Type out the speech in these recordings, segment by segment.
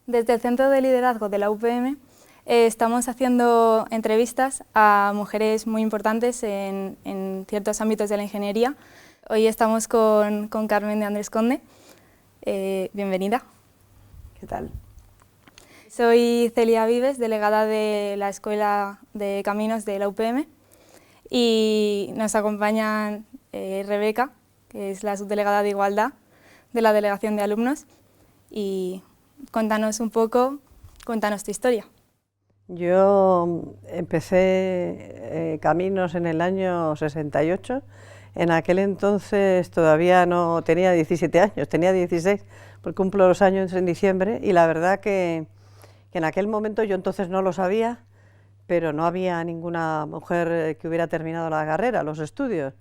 Desde el Centro de Liderazgo de la UPM estamos haciendo entrevistas a mujeres muy importantes en ciertos ámbitos de la ingeniería. Hoy estamos con Carmen de Andrés Conde. Bienvenida. ¿Qué tal? Soy Celia Vives, delegada de la Escuela de Caminos de la UPM, y nos acompaña Rebeca, que es la subdelegada de Igualdad de la Delegación de Alumnos. Y cuéntanos un poco, cuéntanos tu historia. Yo empecé Caminos en el año 68. En aquel entonces todavía no tenía 17 años, tenía 16, porque cumplo los años en diciembre, y la verdad que en aquel momento yo entonces no lo sabía, pero no había ninguna mujer que hubiera terminado la carrera, los estudios,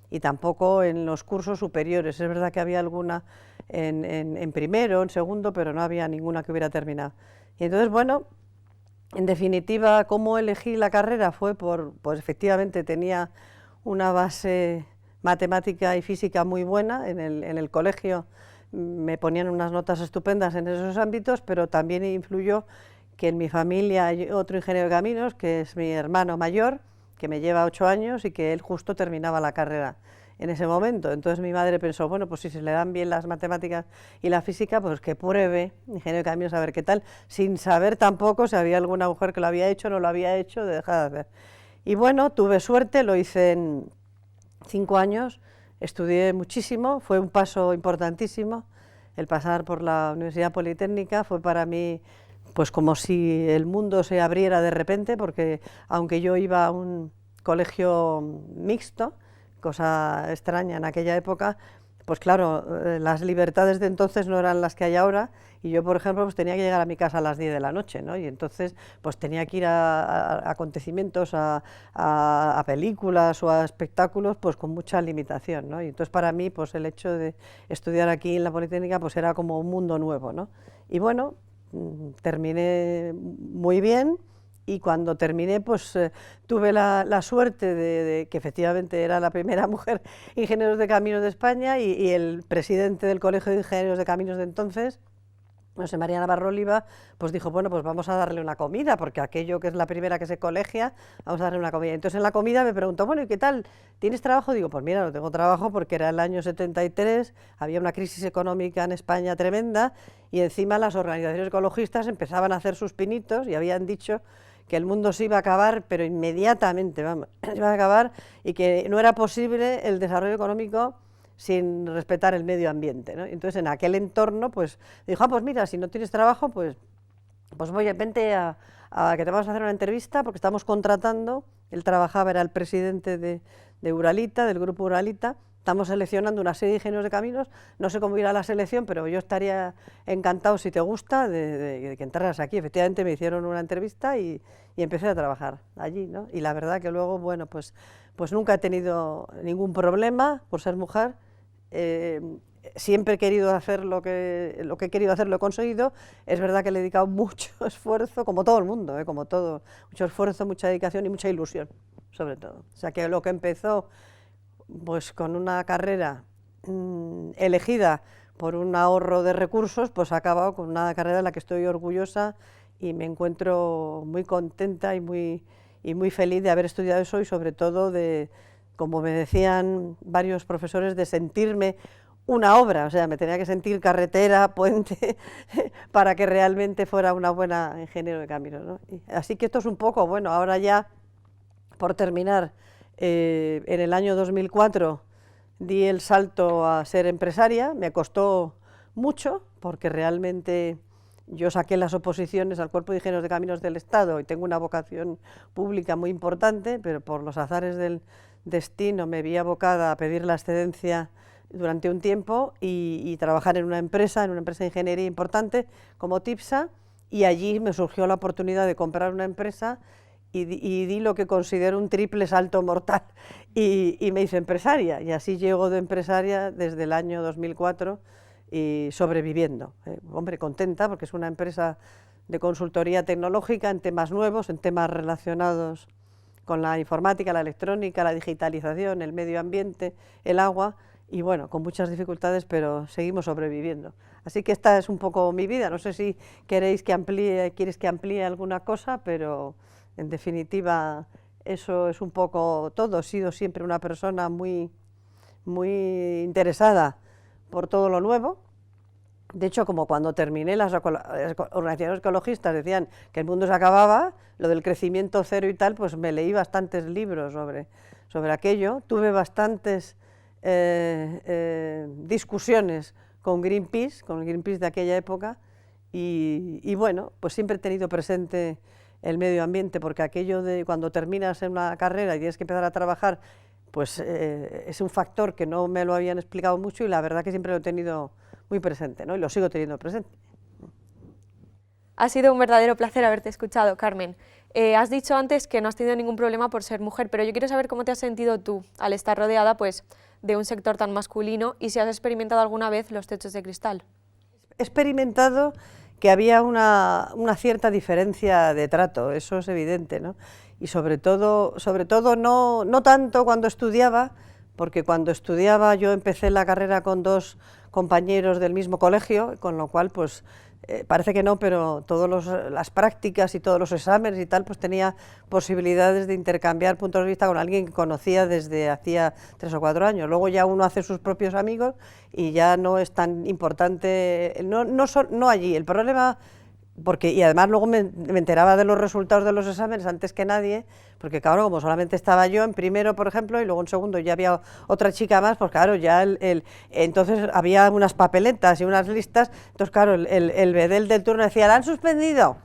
y tampoco en los cursos superiores. Es verdad que había alguna en primero, en segundo, pero no había ninguna que hubiera terminado. Y entonces, bueno, en definitiva, ¿cómo elegí la carrera? Fue pues efectivamente tenía una base matemática y física muy buena. En el colegio me ponían unas notas estupendas en esos ámbitos, pero también influyó que en mi familia hay otro ingeniero de caminos, que es mi hermano mayor, que me lleva 8 años y que él justo terminaba la carrera en ese momento. Entonces mi madre pensó, bueno, pues si se le dan bien las matemáticas y la física, pues que pruebe ingeniero de caminos a ver qué tal, sin saber tampoco si había alguna mujer que lo había hecho o no lo había hecho, de dejar de hacer. Y bueno, tuve suerte, lo hice en 5 años, estudié muchísimo, fue un paso importantísimo. El pasar por la Universidad Politécnica fue para mí pues como si el mundo se abriera de repente, porque aunque yo iba a un colegio mixto, cosa extraña en aquella época, pues claro, las libertades de entonces no eran las que hay ahora, y yo, por ejemplo, pues tenía que llegar a mi casa a las 10 de la noche, ¿no? Y entonces pues tenía que ir a acontecimientos, a películas o a espectáculos, pues con mucha limitación, ¿no? Y entonces para mí pues el hecho de estudiar aquí en la Politécnica pues era como un mundo nuevo, ¿no? Y bueno, terminé muy bien. Y cuando terminé, pues tuve la suerte de que efectivamente era la primera mujer ingenieros de caminos de España, y el presidente del Colegio de Ingenieros de Caminos de entonces, José María Navarro Oliva, pues dijo, bueno, pues vamos a darle una comida, porque aquello que es la primera que se colegia, vamos a darle una comida. Entonces en la comida me preguntó, bueno, ¿y qué tal? ¿Tienes trabajo? Digo, pues mira, no tengo trabajo porque era el año 73, había una crisis económica en España tremenda, y encima las organizaciones ecologistas empezaban a hacer sus pinitos y habían dicho que el mundo se iba a acabar, pero inmediatamente, vamos, se iba a acabar, y que no era posible el desarrollo económico sin respetar el medio ambiente, ¿no? Entonces en aquel entorno pues dijo, pues mira, si no tienes trabajo, pues vente a que te vamos a hacer una entrevista, porque estamos contratando. Él trabajaba, era el presidente de Uralita, del grupo Uralita. Estamos seleccionando una serie de ingenieros de caminos, no sé cómo irá la selección, pero yo estaría encantado, si te gusta, de que entraras aquí. Efectivamente me hicieron una entrevista y empecé a trabajar allí, ¿no? Y la verdad que luego, bueno, pues nunca he tenido ningún problema por ser mujer. Siempre he querido hacer lo que he querido hacer, lo he conseguido. Es verdad que le he dedicado mucho esfuerzo, como todo el mundo, como todo, mucho esfuerzo, mucha dedicación y mucha ilusión, sobre todo. O sea que lo que empezó pues con una carrera elegida por un ahorro de recursos, pues ha acabado con una carrera de la que estoy orgullosa, y me encuentro muy contenta y muy feliz de haber estudiado eso, y sobre todo de, como me decían varios profesores, de sentirme una obra. O sea, me tenía que sentir carretera, puente, para que realmente fuera una buena ingeniero de caminos, ¿no? Así que esto es un poco, bueno, ahora ya, por terminar, en el año 2004 di el salto a ser empresaria. Me costó mucho, porque realmente yo saqué las oposiciones al Cuerpo de Ingenieros de Caminos del Estado y tengo una vocación pública muy importante, pero por los azares del destino me vi abocada a pedir la excedencia durante un tiempo y trabajar en una empresa de ingeniería importante como TIPSA, y allí me surgió la oportunidad de comprar una empresa y di lo que considero un triple salto mortal, y me hice empresaria, y así llego de empresaria desde el año 2004 y sobreviviendo. Hombre, contenta, porque es una empresa de consultoría tecnológica en temas nuevos, en temas relacionados con la informática, la electrónica, la digitalización, el medio ambiente, el agua, y bueno, con muchas dificultades, pero seguimos sobreviviendo. Así que esta es un poco mi vida. No sé si quieres que amplíe alguna cosa, pero en definitiva eso es un poco todo. He sido siempre una persona muy interesada por todo lo nuevo. De hecho, como cuando terminé, las organizaciones ecologistas decían que el mundo se acababa, lo del crecimiento cero y tal, pues me leí bastantes libros sobre aquello. Tuve bastantes discusiones con el Greenpeace de aquella época, y bueno, pues siempre he tenido presente el medio ambiente, porque aquello de cuando terminas en una carrera y tienes que empezar a trabajar, pues es un factor que no me lo habían explicado mucho, y la verdad que siempre lo he tenido muy presente, ¿no? Y lo sigo teniendo presente. Ha sido un verdadero placer haberte escuchado, Carmen. Has dicho antes que no has tenido ningún problema por ser mujer, pero yo quiero saber cómo te has sentido tú al estar rodeada, pues, de un sector tan masculino, y si has experimentado alguna vez los techos de cristal. He experimentado que había una cierta diferencia de trato, eso es evidente, ¿no? Y sobre todo no tanto cuando estudiaba, porque cuando estudiaba yo empecé la carrera con 2 compañeros del mismo colegio, con lo cual pues parece que no, pero todas las prácticas y todos los exámenes y tal, pues tenía posibilidades de intercambiar puntos de vista con alguien que conocía desde hacía 3 o 4 años. Luego ya uno hace sus propios amigos y ya no es tan importante, no allí. El problema, y además luego me enteraba de los resultados de los exámenes antes que nadie, porque claro, como solamente estaba yo en primero, por ejemplo, y luego en segundo ya había otra chica más, pues claro, ya entonces había unas papeletas y unas listas, entonces claro, el bedel del turno decía, ¿la han suspendido?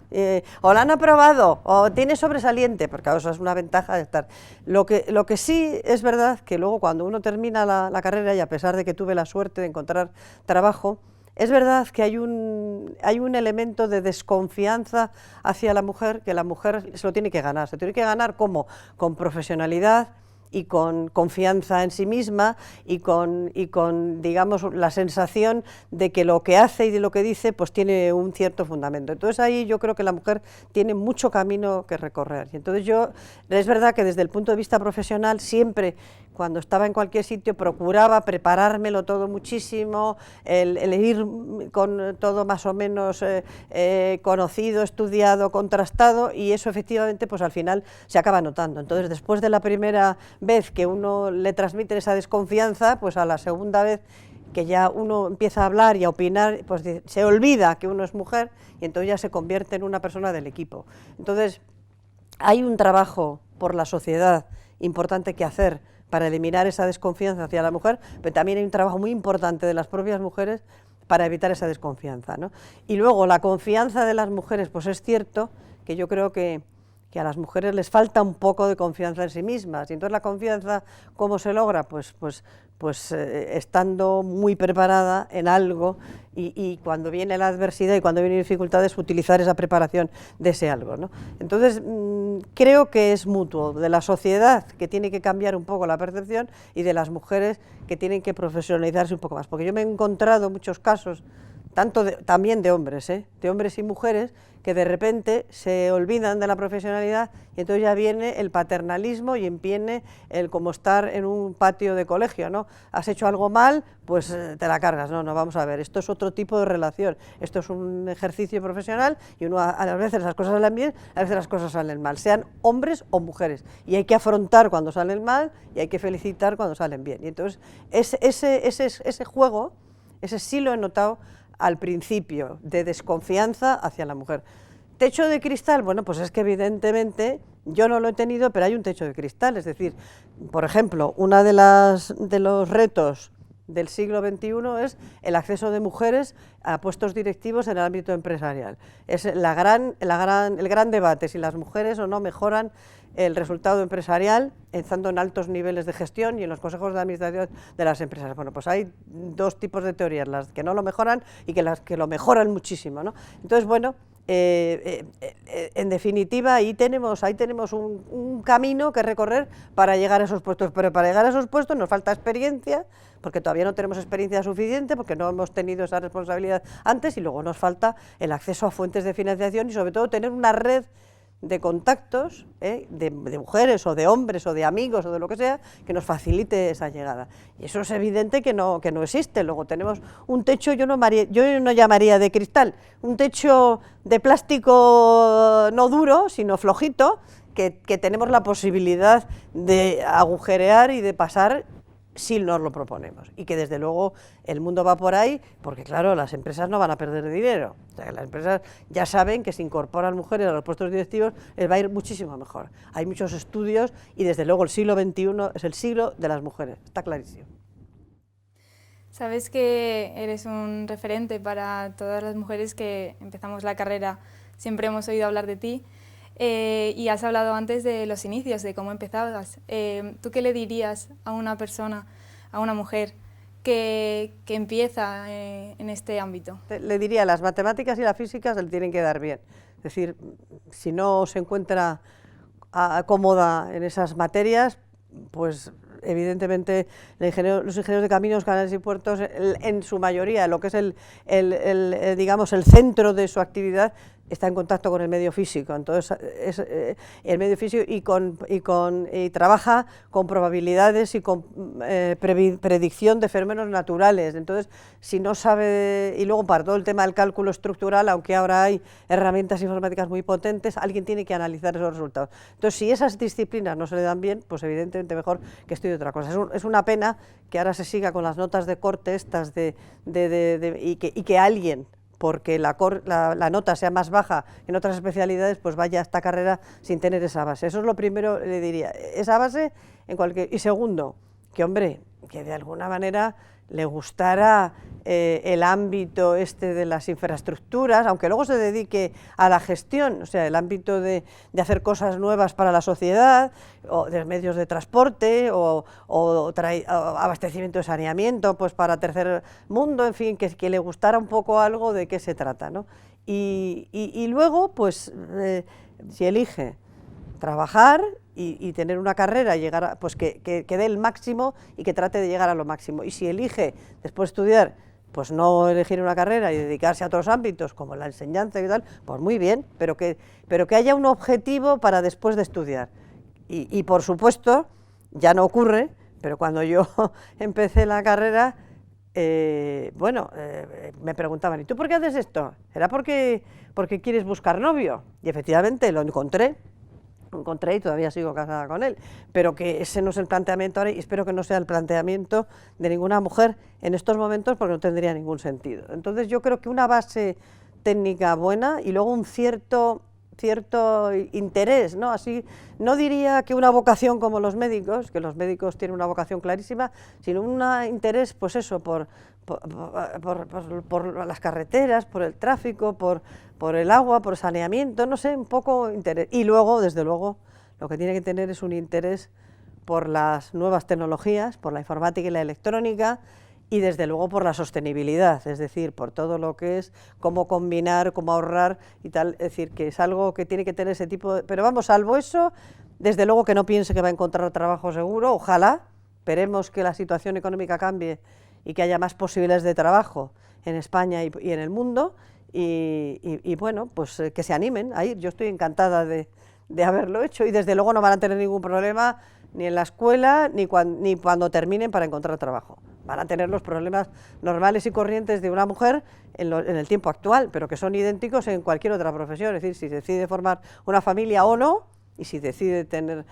¿O la han aprobado? ¿O tiene sobresaliente? Porque claro, eso es una ventaja de estar. Lo que sí es verdad que luego cuando uno termina la carrera, y a pesar de que tuve la suerte de encontrar trabajo, es verdad que hay un elemento de desconfianza hacia la mujer, que la mujer se lo tiene que ganar. Se tiene que ganar ¿cómo? Con profesionalidad y con confianza en sí misma y con digamos, la sensación de que lo que hace y de lo que dice pues tiene un cierto fundamento. Entonces ahí yo creo que la mujer tiene mucho camino que recorrer. Y entonces es verdad que desde el punto de vista profesional siempre, cuando estaba en cualquier sitio, procuraba preparármelo todo muchísimo, el ir con todo más o menos conocido, estudiado, contrastado, y eso efectivamente pues al final se acaba notando. Entonces después de la primera vez que uno le transmite esa desconfianza, pues a la segunda vez que ya uno empieza a hablar y a opinar, pues se olvida que uno es mujer y entonces ya se convierte en una persona del equipo. Entonces hay un trabajo por la sociedad importante que hacer para eliminar esa desconfianza hacia la mujer, pero también hay un trabajo muy importante de las propias mujeres para evitar esa desconfianza, ¿no? Y luego la confianza de las mujeres, pues es cierto que yo creo que a las mujeres les falta un poco de confianza en sí mismas, y entonces la confianza, ¿cómo se logra? Pues estando muy preparada en algo, y cuando viene la adversidad y cuando vienen dificultades, utilizar esa preparación de ese algo, ¿no? Entonces creo que es mutuo, de la sociedad, que tiene que cambiar un poco la percepción, y de las mujeres, que tienen que profesionalizarse un poco más, porque yo me he encontrado muchos casos, también de hombres y mujeres, que de repente se olvidan de la profesionalidad, y entonces ya viene el paternalismo y viene el como estar en un patio de colegio, ¿no? Has hecho algo mal, pues te la cargas. No, vamos a ver, esto es otro tipo de relación, esto es un ejercicio profesional, y uno a veces las cosas salen bien, a veces las cosas salen mal, sean hombres o mujeres, y hay que afrontar cuando salen mal y hay que felicitar cuando salen bien. Y entonces ese juego, ese sí lo he notado al principio, de desconfianza hacia la mujer. Techo de cristal, bueno, pues es que evidentemente yo no lo he tenido, pero hay un techo de cristal. Es decir, por ejemplo, uno de los retos del siglo XXI es el acceso de mujeres a puestos directivos en el ámbito empresarial. Es el gran debate, si las mujeres o no mejoran el resultado empresarial estando en altos niveles de gestión y en los consejos de administración de las empresas. Bueno, pues hay 2 tipos de teorías, las que no lo mejoran y las que lo mejoran muchísimo, ¿no? Entonces, bueno, en definitiva, ahí tenemos un camino que recorrer para llegar a esos puestos, pero para llegar a esos puestos nos falta experiencia, porque todavía no tenemos experiencia suficiente, porque no hemos tenido esa responsabilidad antes, y luego nos falta el acceso a fuentes de financiación y sobre todo tener una red de contactos, de mujeres o de hombres o de amigos o de lo que sea, que nos facilite esa llegada. Y eso es evidente que no existe. Luego tenemos un techo, yo no llamaría de cristal, un techo de plástico no duro, sino flojito, que tenemos la posibilidad de agujerear y de pasar si nos lo proponemos, y que desde luego el mundo va por ahí, porque claro, las empresas no van a perder dinero, o sea, las empresas ya saben que si incorporan mujeres a los puestos directivos les va a ir muchísimo mejor. Hay muchos estudios y desde luego el siglo XXI es el siglo de las mujeres, está clarísimo. Sabes que eres un referente para todas las mujeres que empezamos la carrera, siempre hemos oído hablar de ti. Y has hablado antes de los inicios, de cómo empezabas. ¿Tú qué le dirías a una persona, a una mujer que empieza en este ámbito? Le diría, las matemáticas y la física se le tienen que dar bien. Es decir, si no se encuentra cómoda en esas materias, pues evidentemente los ingenieros de caminos, canales y puertos, en su mayoría, lo que es digamos, el centro de su actividad, está en contacto con el medio físico, entonces el medio físico y trabaja con probabilidades y con predicción de fenómenos naturales. Entonces, si no sabe, y luego para todo el tema del cálculo estructural, aunque ahora hay herramientas informáticas muy potentes, alguien tiene que analizar esos resultados. Entonces, si esas disciplinas no se le dan bien, pues evidentemente mejor que estudie otra cosa. Es una pena que ahora se siga con las notas de corte estas y que alguien, porque la nota sea más baja en otras especialidades, pues vaya a esta carrera sin tener esa base. Eso es lo primero, le diría, esa base en cualquier... Y segundo, que hombre, que de alguna manera le gustara el ámbito de las infraestructuras, aunque luego se dedique a la gestión, o sea, el ámbito de hacer cosas nuevas para la sociedad, o de medios de transporte, o abastecimiento de saneamiento, pues para tercer mundo, en fin, que le gustara un poco algo de qué se trata, ¿no? Y luego, pues, si elige trabajar y tener una carrera, pues que dé el máximo y que trate de llegar a lo máximo. Y si elige después estudiar, pues no elegir una carrera y dedicarse a otros ámbitos como la enseñanza y tal, pues muy bien, pero que haya un objetivo para después de estudiar. Y por supuesto, ya no ocurre, pero cuando yo empecé la carrera, me preguntaban, ¿y tú por qué haces esto? ¿Será porque quieres buscar novio? Y efectivamente lo encontré y todavía sigo casada con él, pero que ese no es el planteamiento ahora y espero que no sea el planteamiento de ninguna mujer en estos momentos, porque no tendría ningún sentido. Entonces yo creo que una base técnica buena y luego un cierto interés, ¿no? Así, no diría que una vocación como los médicos, que los médicos tienen una vocación clarísima, sino un interés, pues eso, por las carreteras, por el tráfico, por el agua, por saneamiento, no sé, un poco interés. Y luego, desde luego, lo que tiene que tener es un interés por las nuevas tecnologías, por la informática y la electrónica, y desde luego por la sostenibilidad, es decir, por todo lo que es cómo combinar, cómo ahorrar y tal, es decir, que es algo que tiene que tener ese tipo de... Pero vamos, salvo eso, desde luego que no piense que va a encontrar trabajo seguro, ojalá, esperemos que la situación económica cambie y que haya más posibilidades de trabajo en España y en el mundo, y bueno, pues que se animen a ir. Yo estoy encantada de haberlo hecho y desde luego no van a tener ningún problema ni en la escuela ni cuando terminen para encontrar trabajo. Van a tener los problemas normales y corrientes de una mujer en el tiempo actual, pero que son idénticos en cualquier otra profesión, es decir, si decide formar una familia o no, y si decide tener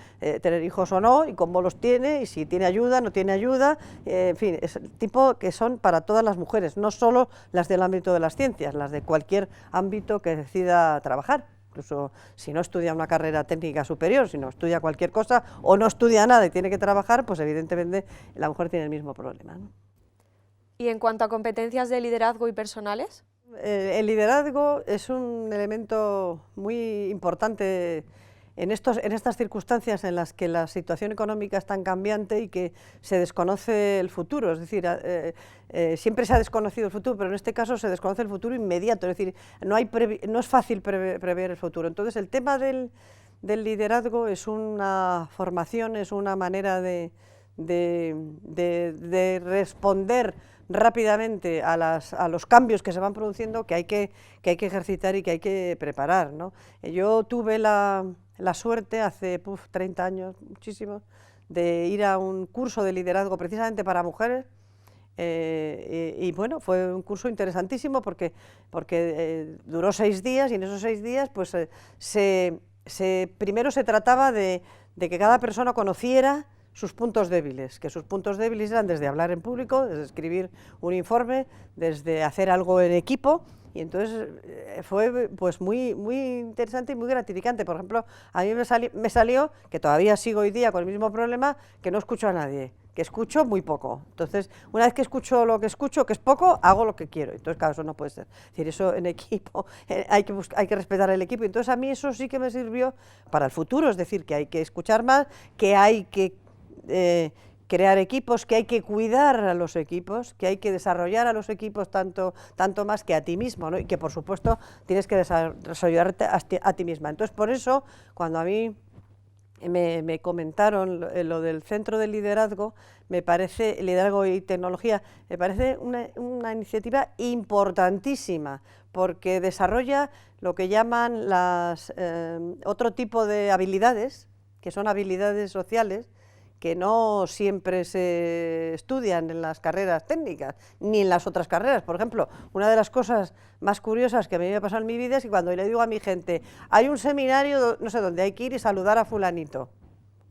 hijos o no, y cómo los tiene, y si tiene ayuda, no tiene ayuda, en fin, es el tipo que son para todas las mujeres, no solo las del ámbito de las ciencias, las de cualquier ámbito que decida trabajar. Incluso si no estudia una carrera técnica superior, si no estudia cualquier cosa o no estudia nada y tiene que trabajar, pues evidentemente la mujer tiene el mismo problema, ¿no? Y en cuanto a competencias de liderazgo y personales. El liderazgo es un elemento muy importante en estas circunstancias en las que la situación económica es tan cambiante y que se desconoce el futuro, es decir, siempre se ha desconocido el futuro, pero en este caso se desconoce el futuro inmediato, es decir, no es fácil prever el futuro. Entonces el tema del liderazgo es una formación, es una manera de de responder rápidamente a los cambios que se van produciendo, que hay que ejercitar y que hay que preparar, ¿no? Yo tuve la suerte hace 30 años, muchísimo, de ir a un curso de liderazgo precisamente para mujeres, y bueno, fue un curso interesantísimo porque duró 6 días, y en esos 6 días pues primero se trataba de que cada persona conociera sus puntos débiles, que sus puntos débiles eran desde hablar en público, desde escribir un informe, desde hacer algo en equipo, y entonces fue pues muy interesante y muy gratificante. Por ejemplo, a mí me salió, que todavía sigo hoy día con el mismo problema, que no escucho a nadie, que escucho muy poco. Entonces, una vez que escucho lo que escucho, que es poco, hago lo que quiero. Entonces, claro, eso no puede ser. Es decir, eso en equipo, hay que respetar el equipo. Entonces, a mí eso sí que me sirvió para el futuro, es decir, que hay que escuchar más, que hay que crear equipos, que hay que cuidar a los equipos, que hay que desarrollar a los equipos tanto más que a ti mismo, ¿no? Y que por supuesto tienes que desarrollarte a ti misma. Entonces por eso cuando a mí me comentaron lo del centro de liderazgo, me parece, liderazgo y tecnología, me parece una iniciativa importantísima, porque desarrolla lo que llaman otro tipo de habilidades, que son habilidades sociales, que no siempre se estudian en las carreras técnicas, ni en las otras carreras. Por ejemplo, una de las cosas más curiosas que a mí me ha pasado en mi vida es que cuando le digo a mi gente, hay un seminario, no sé, donde hay que ir y saludar a fulanito,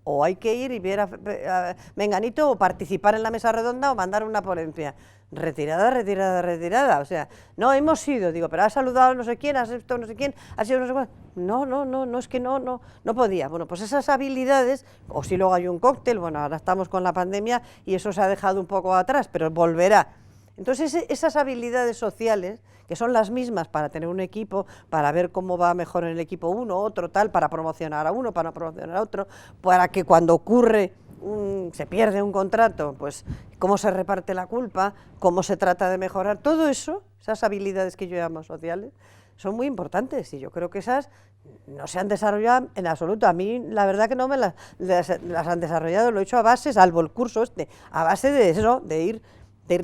o hay que ir y ver a menganito, o participar en la mesa redonda, o mandar una ponencia. Retirada, o sea, no hemos ido, digo, pero has saludado a no sé quién, has esto no sé quién, has sido no sé cuál. No, es que no podía. Bueno, pues esas habilidades, o si luego hay un cóctel, bueno, ahora estamos con la pandemia y eso se ha dejado un poco atrás, pero volverá. Entonces esas habilidades sociales, que son las mismas para tener un equipo, para ver cómo va mejor en el equipo uno, otro, tal, para promocionar a uno, para promocionar a otro, para que cuando ocurre se pierde un contrato, pues cómo se reparte la culpa, cómo se trata de mejorar, todo eso, esas habilidades que yo llamo sociales, son muy importantes y yo creo que esas no se han desarrollado en absoluto. A mí la verdad que no me las han desarrollado, lo he hecho a base, salvo el curso a base de eso, de ir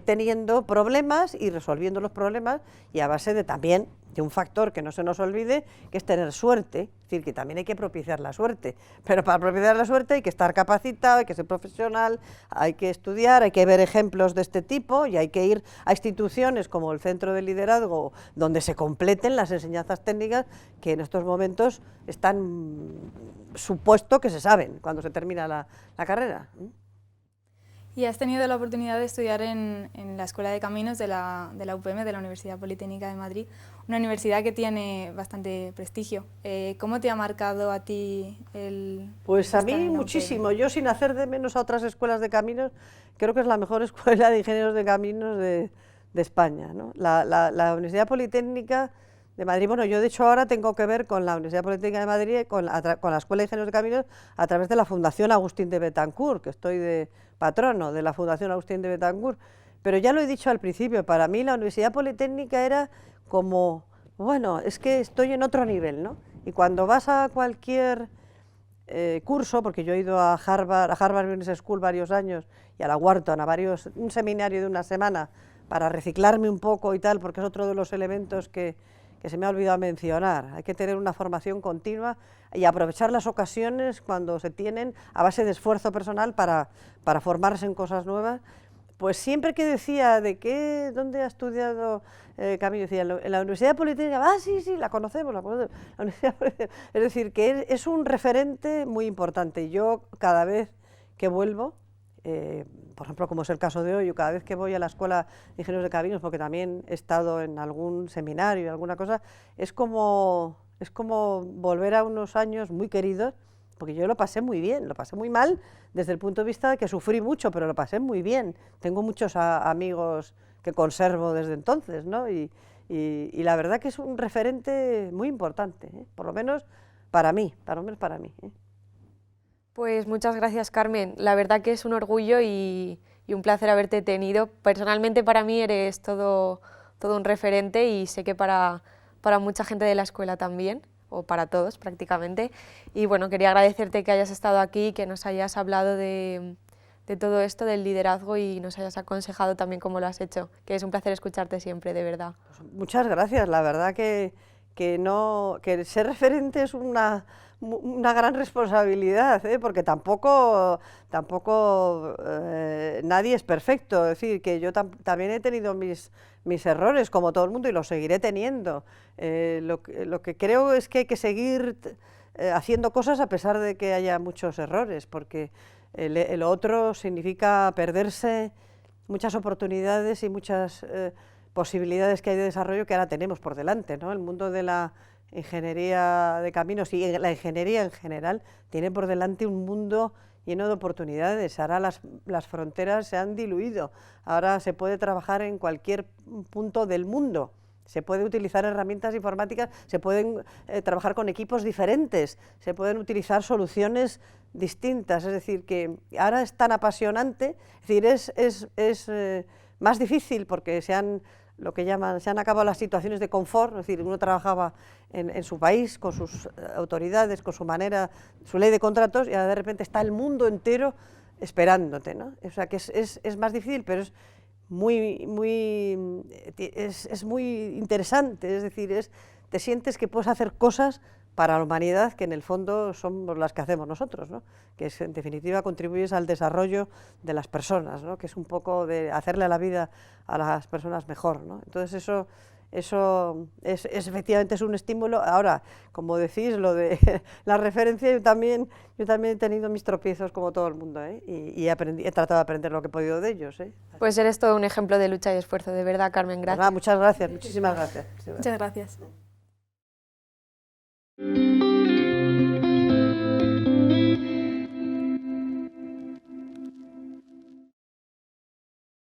teniendo problemas y resolviendo los problemas, y a base de también de un factor que no se nos olvide, que es tener suerte, es decir, que también hay que propiciar la suerte, pero para propiciar la suerte hay que estar capacitado, hay que ser profesional, hay que estudiar, hay que ver ejemplos de este tipo y hay que ir a instituciones como el Centro de Liderazgo, donde se completen las enseñanzas técnicas que en estos momentos están supuesto que se saben cuando se termina la carrera. ¿Y has tenido la oportunidad de estudiar en la Escuela de Caminos de la UPM, de la Universidad Politécnica de Madrid, una universidad que tiene bastante prestigio? ¿Cómo te ha marcado a ti el...? Pues a mí muchísimo. Yo, sin hacer de menos a otras escuelas de caminos, creo que es la mejor escuela de ingenieros de caminos de España, ¿no? La Universidad Politécnica de Madrid, bueno, yo de hecho ahora tengo que ver con la Universidad Politécnica de Madrid, con la Escuela de Ingenieros de Caminos, a través de la Fundación Agustín de Betancourt, que estoy de patrono de la Fundación Agustín de Betancourt. Pero ya lo he dicho al principio, para mí la Universidad Politécnica era como, bueno, es que estoy en otro nivel, ¿no? Y cuando vas a cualquier curso, porque yo he ido a Harvard Business School varios años, y a la Wharton, un seminario de una semana, para reciclarme un poco y tal, porque es otro de los elementos que se me ha olvidado mencionar. Hay que tener una formación continua y aprovechar las ocasiones cuando se tienen a base de esfuerzo personal para formarse en cosas nuevas. Pues siempre que decía ¿dónde ha estudiado Camilo? Decía, en la Universidad Politécnica. Sí, la conocemos. Es decir, que es un referente muy importante. Yo cada vez que vuelvo, por ejemplo, como es el caso de hoy, yo cada vez que voy a la Escuela de Ingenieros de Caminos, porque también he estado en algún seminario, alguna cosa, es como volver a unos años muy queridos, porque yo lo pasé muy bien, lo pasé muy mal desde el punto de vista de que sufrí mucho, pero lo pasé muy bien. Tengo muchos amigos que conservo desde entonces, ¿no? Y la verdad que es un referente muy importante, por lo menos para mí, Pues muchas gracias, Carmen. La verdad que es un orgullo y un placer haberte tenido. Personalmente para mí eres todo un referente y sé que para mucha gente de la escuela también, o para todos prácticamente. Y bueno, quería agradecerte que hayas estado aquí, que nos hayas hablado de de todo esto, del liderazgo, y nos hayas aconsejado también cómo lo has hecho, que es un placer escucharte siempre, de verdad. Pues muchas gracias, la verdad que ser referente es una gran responsabilidad, porque tampoco nadie es perfecto. Es decir, que yo también he tenido mis errores, como todo el mundo, y los seguiré teniendo. Lo que creo es que hay que seguir haciendo cosas a pesar de que haya muchos errores, porque lo otro significa perderse muchas oportunidades y muchas posibilidades que hay de desarrollo que ahora tenemos por delante, ¿no? El mundo de la ingeniería de caminos y la ingeniería en general tiene por delante un mundo lleno de oportunidades. Ahora las fronteras se han diluido, ahora se puede trabajar en cualquier punto del mundo, se puede utilizar herramientas informáticas, se pueden trabajar con equipos diferentes, se pueden utilizar soluciones distintas, es decir, que ahora es tan apasionante, es decir, es más difícil porque se han acabado las situaciones de confort, es decir, uno trabajaba en su país, con sus autoridades, con su manera, su ley de contratos, y ahora de repente está el mundo entero esperándote, ¿no? O sea, que es más difícil, pero es muy interesante, es decir, te sientes que puedes hacer cosas para la humanidad que en el fondo somos las que hacemos nosotros, ¿no? Que en definitiva contribuyes al desarrollo de las personas, ¿no? Que es un poco de hacerle la vida a las personas mejor, ¿no? Entonces eso efectivamente es un estímulo. Ahora, como decís, lo de la referencia, yo también he tenido mis tropiezos como todo el mundo, ¿eh? Y he tratado de aprender lo que he podido de ellos, ¿eh? Pues eres todo un ejemplo de lucha y esfuerzo, de verdad, Carmen, gracias. Pues nada, muchas gracias, muchísimas gracias. Muchas gracias.